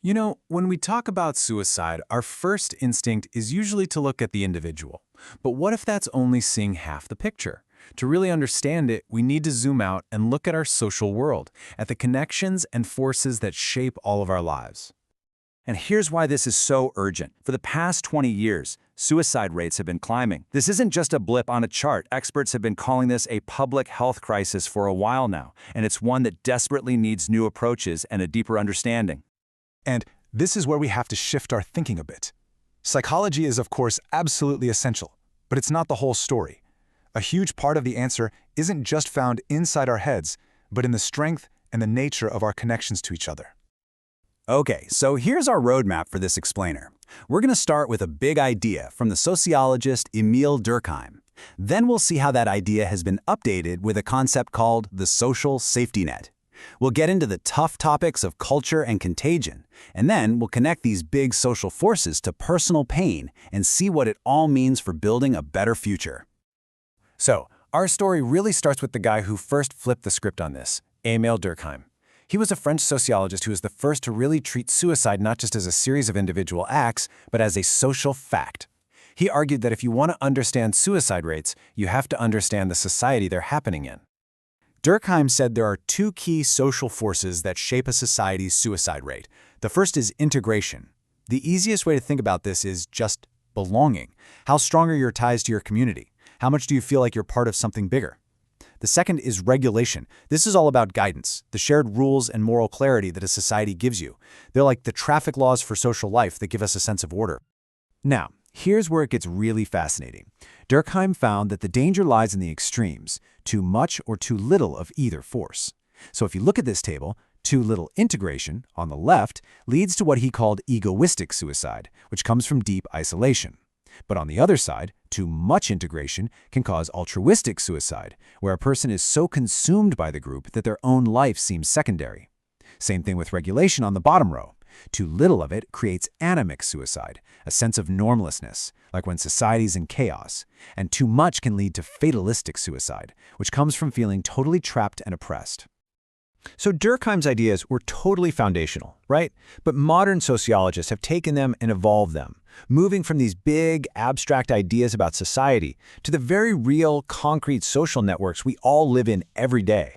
You know, when we talk about suicide, our first instinct is usually to look at the individual. But what if that's only seeing half the picture? To really understand it, we need to zoom out and look at our social world, at the connections and forces that shape all of our lives. And here's why this is so urgent. For the past 20 years, suicide rates have been climbing. This isn't just a blip on a chart. Experts have been calling this a public health crisis for a while now, and it's one that desperately needs new approaches and a deeper understanding. And this is where we have to shift our thinking a bit. Psychology is, of course, absolutely essential, but it's not the whole story. A huge part of the answer isn't just found inside our heads, but in the strength and the nature of our connections to each other. Okay, so here's our roadmap for this explainer. We're going to start with a big idea from the sociologist Emil Durkheim. Then we'll see how that idea has been updated with a concept called the social safety net. We'll get into the tough topics of culture and contagion, and then we'll connect these big social forces to personal pain and see what it all means for building a better future. So, our story really starts with the guy who first flipped the script on this, Emil Durkheim. He was a French sociologist who was the first to really treat suicide not just as a series of individual acts, but as a social fact. He argued that if you want to understand suicide rates, you have to understand the society they're happening in. Durkheim said there are two key social forces that shape a society's suicide rate. The first is integration. The easiest way to think about this is just belonging. How strong are your ties to your community? How much do you feel like you're part of something bigger? The second is regulation. This is all about guidance, the shared rules and moral clarity that a society gives you. They're like the traffic laws for social life that give us a sense of order. Now, here's where it gets really fascinating. Durkheim found that the danger lies in the extremes, too much or too little of either force. So if you look at this table, too little integration, on the left, leads to what he called egoistic suicide, which comes from deep isolation. But on the other side, too much integration can cause altruistic suicide, where a person is so consumed by the group that their own life seems secondary. Same thing with regulation on the bottom row. Too little of it creates anemic suicide, a sense of normlessness, like when society's in chaos. And too much can lead to fatalistic suicide, which comes from feeling totally trapped and oppressed. So Durkheim's ideas were totally foundational, right? But modern sociologists have taken them and evolved them, moving from these big, abstract ideas about society to the very real, concrete social networks we all live in every day.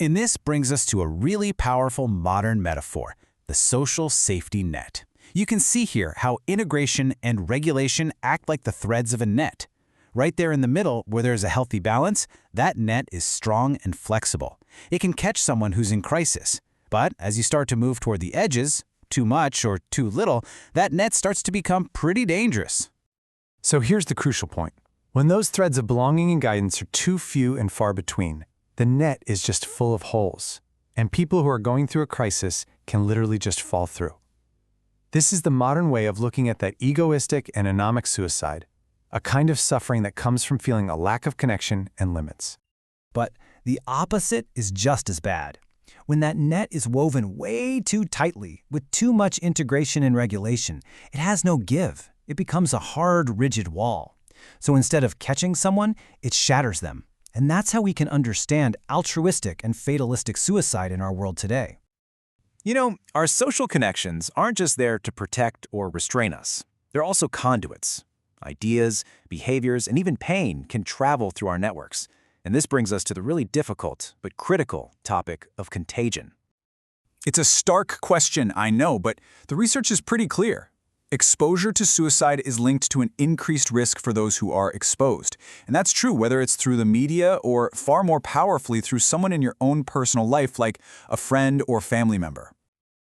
And this brings us to a really powerful modern metaphor, the social safety net. You can see here how integration and regulation act like the threads of a net. Right there in the middle, where there's a healthy balance, that net is strong and flexible. It can catch someone who's in crisis. But as you start to move toward the edges, too much or too little, that net starts to become pretty dangerous. So here's the crucial point. When those threads of belonging and guidance are too few and far between, the net is just full of holes, and people who are going through a crisis can literally just fall through. This is the modern way of looking at that egoistic and anomic suicide, a kind of suffering that comes from feeling a lack of connection and limits. But the opposite is just as bad. When that net is woven way too tightly, with too much integration and regulation, it has no give. It becomes a hard, rigid wall. So instead of catching someone, it shatters them. And that's how we can understand altruistic and fatalistic suicide in our world today. You know, our social connections aren't just there to protect or restrain us. They're also conduits. Ideas, behaviors, and even pain can travel through our networks. And this brings us to the really difficult but critical topic of contagion. It's a stark question, I know, but the research is pretty clear. Exposure to suicide is linked to an increased risk for those who are exposed. And that's true whether it's through the media or, far more powerfully, through someone in your own personal life like a friend or family member.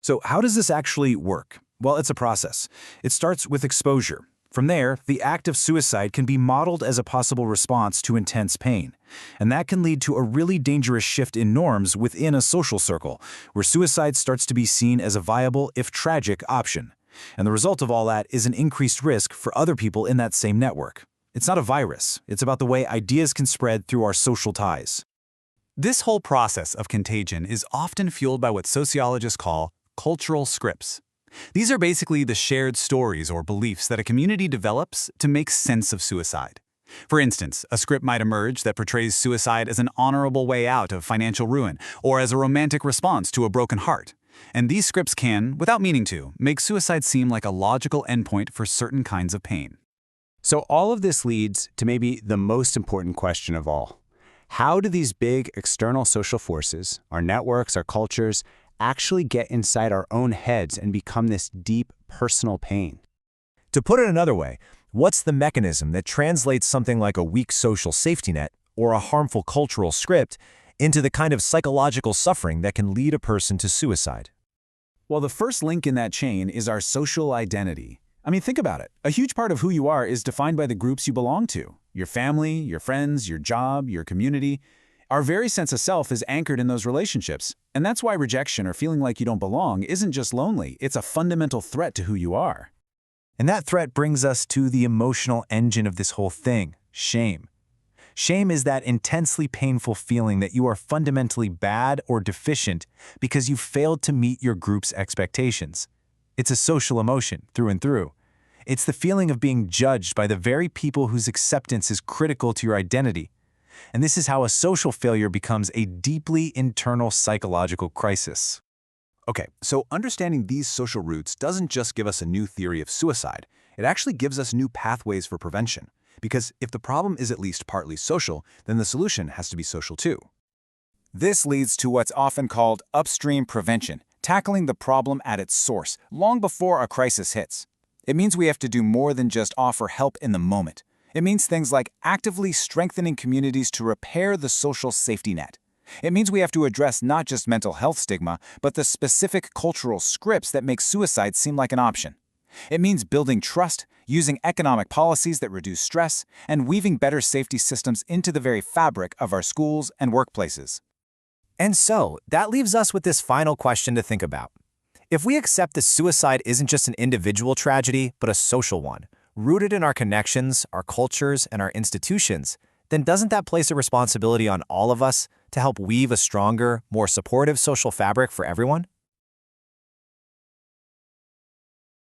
So how does this actually work? Well, it's a process. It starts with exposure. From there, the act of suicide can be modeled as a possible response to intense pain. And that can lead to a really dangerous shift in norms within a social circle, where suicide starts to be seen as a viable, if tragic, option. And the result of all that is an increased risk for other people in that same network. It's not a virus. It's about the way ideas can spread through our social ties. This whole process of contagion is often fueled by what sociologists call cultural scripts. These are basically the shared stories or beliefs that a community develops to make sense of suicide. For instance, a script might emerge that portrays suicide as an honorable way out of financial ruin or as a romantic response to a broken heart. And these scripts can, without meaning to, make suicide seem like a logical endpoint for certain kinds of pain. So all of this leads to maybe the most important question of all. How do these big external social forces, our networks, our cultures, actually get inside our own heads and become this deep personal pain? To put it another way, what's the mechanism that translates something like a weak social safety net or a harmful cultural script into the kind of psychological suffering that can lead a person to suicide? Well, the first link in that chain is our social identity. I mean, think about it. A huge part of who you are is defined by the groups you belong to. Your family, your friends, your job, your community. Our very sense of self is anchored in those relationships. And that's why rejection or feeling like you don't belong isn't just lonely, it's a fundamental threat to who you are. And that threat brings us to the emotional engine of this whole thing, shame. Shame is that intensely painful feeling that you are fundamentally bad or deficient because you failed to meet your group's expectations. It's a social emotion through and through. It's the feeling of being judged by the very people whose acceptance is critical to your identity. And this is how a social failure becomes a deeply internal psychological crisis. Okay, so understanding these social roots doesn't just give us a new theory of suicide, it actually gives us new pathways for prevention. Because if the problem is at least partly social, then the solution has to be social too. This leads to what's often called upstream prevention, tackling the problem at its source, long before a crisis hits. It means we have to do more than just offer help in the moment. It means things like actively strengthening communities to repair the social safety net. It means we have to address not just mental health stigma, but the specific cultural scripts that make suicide seem like an option. It means building trust, using economic policies that reduce stress, and weaving better safety systems into the very fabric of our schools and workplaces. And so, that leaves us with this final question to think about. If we accept that suicide isn't just an individual tragedy, but a social one, rooted in our connections, our cultures, and our institutions, then doesn't that place a responsibility on all of us to help weave a stronger, more supportive social fabric for everyone?